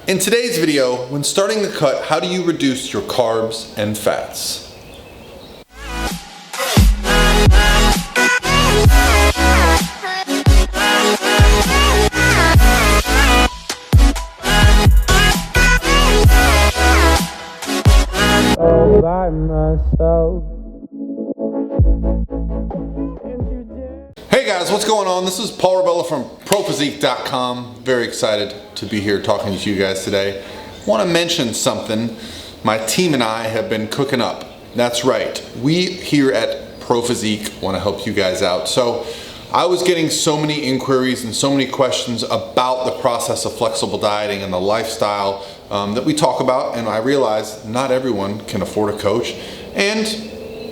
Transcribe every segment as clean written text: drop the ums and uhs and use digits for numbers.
In today's video, when starting the cut, how do you reduce your carbs and fats? All by myself. Hey guys, what's going on? This is Paul Rebella from ProPhysique.com. Very excited to be here talking to you guys today. I want to mention something my team and I have been cooking up. That's right. We here at ProPhysique want to help you guys out. So I was getting so many inquiries and so many questions about the process of flexible dieting and the lifestyle that we talk about, and I realized not everyone can afford a coach, and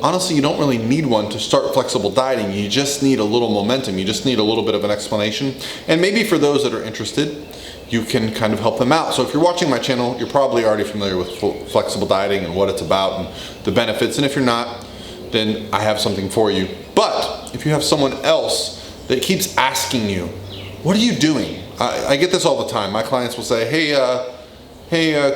honestly, you don't really need one to start flexible dieting. You just need a little momentum. You just need a little bit of an explanation. And maybe for those that are interested, you can kind of help them out. So if you're watching my channel, you're probably already familiar with flexible dieting and what it's about and the benefits. And if you're not, then I have something for you. But if you have someone else that keeps asking you, what are you doing? I get this all the time. My clients will say, hey,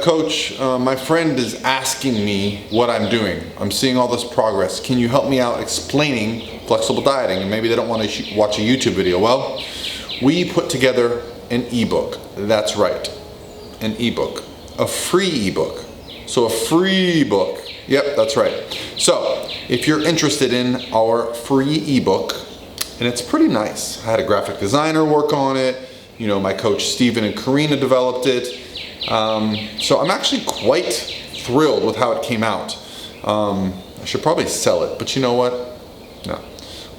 coach, my friend is asking me what I'm doing. I'm seeing all this progress. Can you help me out explaining flexible dieting? And maybe they don't want to watch a YouTube video. Well, we put together an ebook. That's right, an ebook, a free ebook. So a free book. Yep, that's right. So if you're interested in our free ebook, and it's pretty nice. I had a graphic designer work on it. You know, my coach Steven and Karina developed it. So I'm actually quite thrilled with how it came out. I should probably sell it, but you know what? No,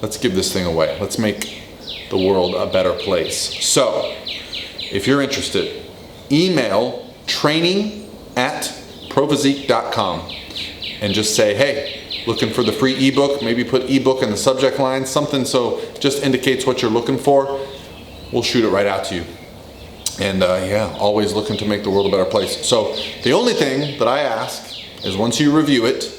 let's give this thing away. Let's make the world a better place. So if you're interested, email training@prophysique.com and just say, hey, looking for the free ebook. Maybe put ebook in the subject line, something so it just indicates what you're looking for. We'll shoot it right out to you. And yeah, always looking to make the world a better place. So the only thing that I ask is once you review it,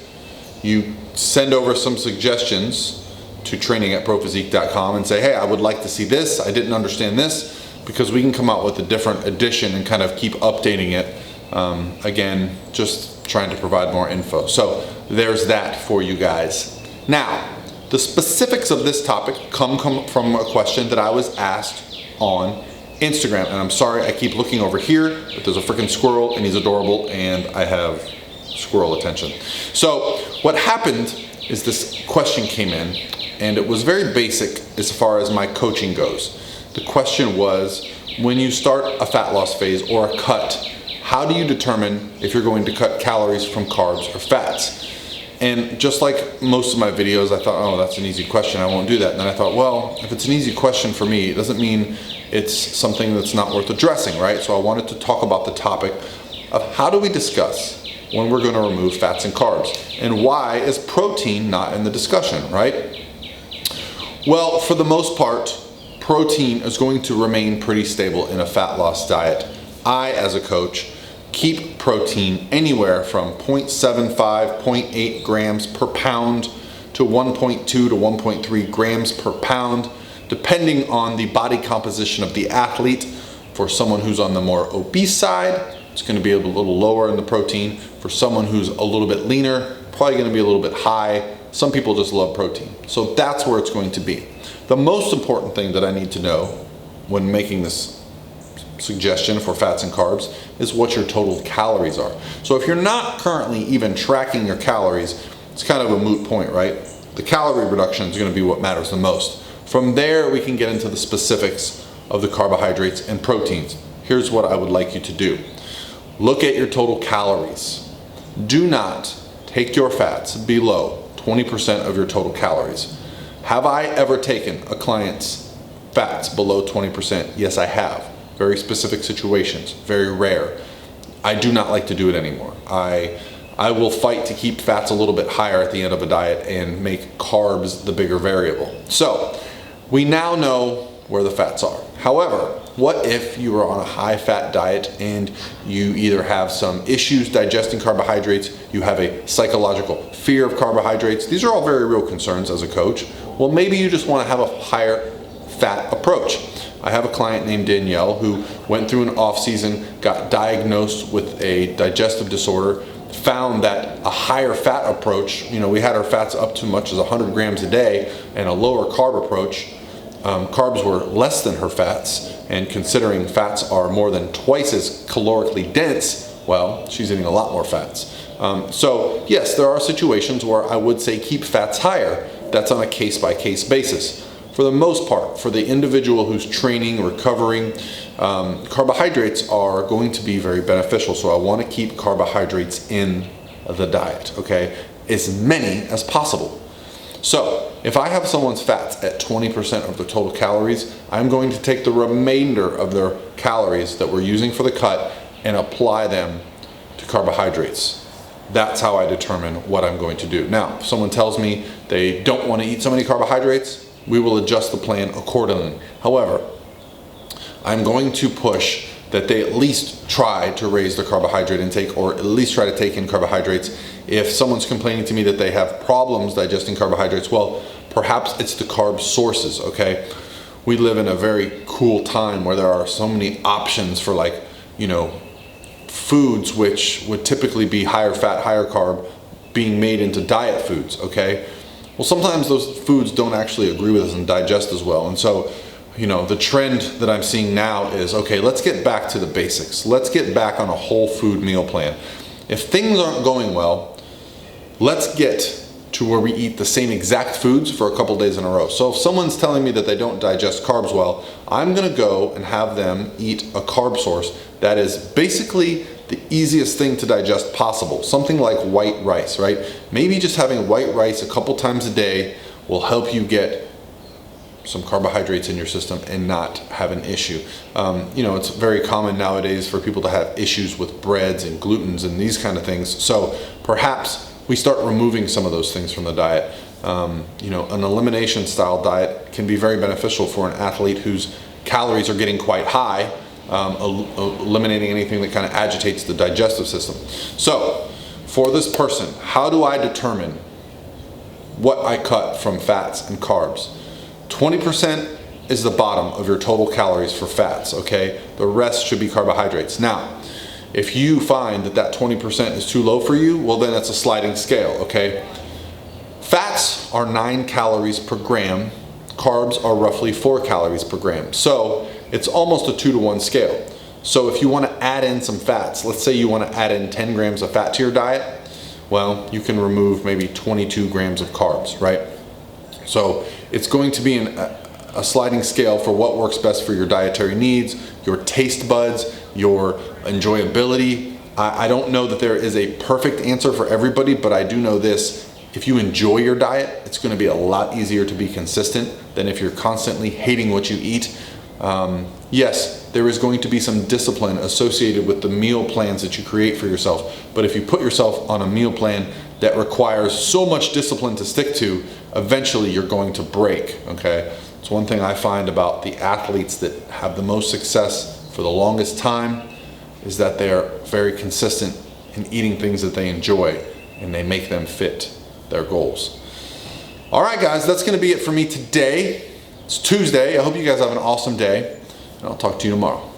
you send over some suggestions to training@prophysique.com and say, hey, I would like to see this. I didn't understand this, because we can come out with a different edition and kind of keep updating it. Again, just trying to provide more info. So there's that for you guys. Now, the specifics of this topic come from a question that I was asked on Instagram, and I'm sorry I keep looking over here, but there's a freaking squirrel and he's adorable and I have squirrel attention. So what happened is this question came in and it was very basic as far as my coaching goes. The question was, when you start a fat loss phase or a cut, how do you determine if you're going to cut calories from carbs or fats? And just like most of my videos, I thought, oh, that's an easy question, I won't do that. And then I thought, well, if it's an easy question for me, it doesn't mean it's something that's not worth addressing, right? So I wanted to talk about the topic of how do we discuss when we're going to remove fats and carbs, and why is protein not in the discussion, right? Well, for the most part, protein is going to remain pretty stable in a fat loss diet. I, as a coach, keep protein anywhere from 0.75, 0.8 grams per pound to 1.2 to 1.3 grams per pound, depending on the body composition of the athlete. For someone who's on the more obese side, it's going to be a little lower in the protein. For someone who's a little bit leaner, probably going to be a little bit high. Some people just love protein. So that's where it's going to be. The most important thing that I need to know when making this suggestion for fats and carbs is what your total calories are. So if you're not currently even tracking your calories, it's kind of a moot point, right? The calorie reduction is going to be what matters the most. From there, we can get into the specifics of the carbohydrates and proteins. Here's what I would like you to do. Look at your total calories. Do not take your fats below 20% of your total calories. Have I ever taken a client's fats below 20%? Yes, I have. Very specific situations, very rare. I do not like to do it anymore. I will fight to keep fats a little bit higher at the end of a diet and make carbs the bigger variable. So we now know where the fats are. However, what if you are on a high fat diet and you either have some issues digesting carbohydrates, you have a psychological fear of carbohydrates? These are all very real concerns as a coach. Well, maybe you just want to have a higher fat approach. I have a client named Danielle who went through an off season, got diagnosed with a digestive disorder, found that a higher fat approach, we had our fats up to much as 100 grams a day, and a lower carb approach, carbs were less than her fats, and considering fats are more than twice as calorically dense, well, she's eating a lot more fats. So yes, there are situations where I would say keep fats higher. That's on a case-by-case basis. For the most part, for the individual who's training, recovering, carbohydrates are going to be very beneficial. So I want to keep carbohydrates in the diet, okay? As many as possible. So if I have someone's fats at 20% of their total calories, I'm going to take the remainder of their calories that we're using for the cut and apply them to carbohydrates. That's how I determine what I'm going to do. Now, if someone tells me they don't want to eat so many carbohydrates, we will adjust the plan accordingly. However, I'm going to push that they at least try to raise their carbohydrate intake, or at least try to take in carbohydrates. If someone's complaining to me that they have problems digesting carbohydrates, well, perhaps it's the carb sources, okay? We live in a very cool time where there are so many options for, like, foods which would typically be higher fat, higher carb, being made into diet foods, okay? Well, sometimes those foods don't actually agree with us and digest as well. And so, the trend that I'm seeing now is, okay, let's get back to the basics. Let's get back on a whole food meal plan. If things aren't going well, let's get to where we eat the same exact foods for a couple days in a row. So if someone's telling me that they don't digest carbs well, I'm gonna go and have them eat a carb source that is basically the easiest thing to digest possible. Something like white rice, right? Maybe just having white rice a couple times a day will help you get some carbohydrates in your system and not have an issue. It's very common nowadays for people to have issues with breads and glutens and these kind of things. So perhaps we start removing some of those things from the diet. An elimination style diet can be very beneficial for an athlete whose calories are getting quite high, eliminating anything that kind of agitates the digestive system. So for this person, how do I determine what I cut from fats and carbs? 20% is the bottom of your total calories for fats, okay? The rest should be carbohydrates. Now, if you find that 20% is too low for you, well, then it's a sliding scale, okay? Fats are 9 calories per gram. Carbs are roughly 4 calories per gram. So it's almost a 2-to-1 scale. So if you want to add in some fats, let's say you want to add in 10 grams of fat to your diet, well, you can remove maybe 22 grams of carbs, right? So it's going to be a sliding scale for what works best for your dietary needs, your taste buds, your enjoyability. I don't know that there is a perfect answer for everybody, but I do know this: if you enjoy your diet, it's going to be a lot easier to be consistent than if you're constantly hating what you eat. Yes, there is going to be some discipline associated with the meal plans that you create for yourself, but if you put yourself on a meal plan that requires so much discipline to stick to, eventually you're going to break, okay? It's one thing I find about the athletes that have the most success for the longest time is that they are very consistent in eating things that they enjoy, and they make them fit their goals. All right, guys, that's gonna be it for me today. It's Tuesday. I hope you guys have an awesome day, and I'll talk to you tomorrow.